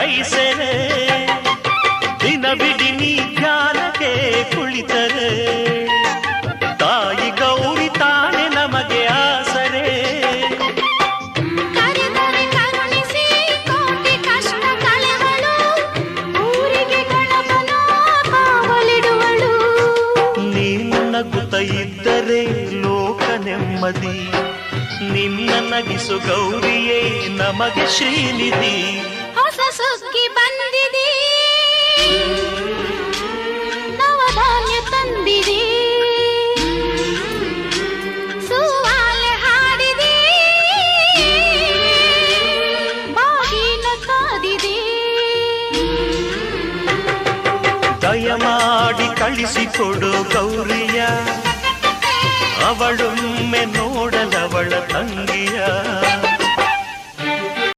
ಕೈಸೆರೆ ದಿನವಿಡಿ ನೀ ಧ್ಯಾನಕ್ಕೆ ಕುಳಿತರೆ ತಾಯಿ ಗೌರಿ ತಾನೆ ನಮಗೆ ಆಸರೆ ಕರೆದರೆ ಕರುಣಿಸಿ ಕೋಟಿ ಕಷ್ಟ ಕಳೆವಳು ಊರಿಗೆ ಗಣಪನ ಕಾವಲಿಡುವಳು ನೀನು ನಗುತ್ತ ಇದ್ದರೆ ಲೋಕ ನೆಮ್ಮದಿ ನಿನ್ನ ನಗಿಸು ಗೌರಿಯೇ ನಮಗೆ ಶ್ರೀನಿಧಿ ಹೊಸ ಸುಗ್ಗಿ ಬಂದಿದೆ ನವಧಾನ್ಯ ತಂದಿದೆ ಸುವಾಲೆ ಹಾಡಿದೆ ಬಾಗಿನ ಕಾದಿದೆ ದಯಮಾಡಿ ಕಳಿಸಿಕೊಡು ಗೌರಿಯ ಅವಳೊಮ್ಮೆ ನೋಡಲವಳ ತಂಗಿಯ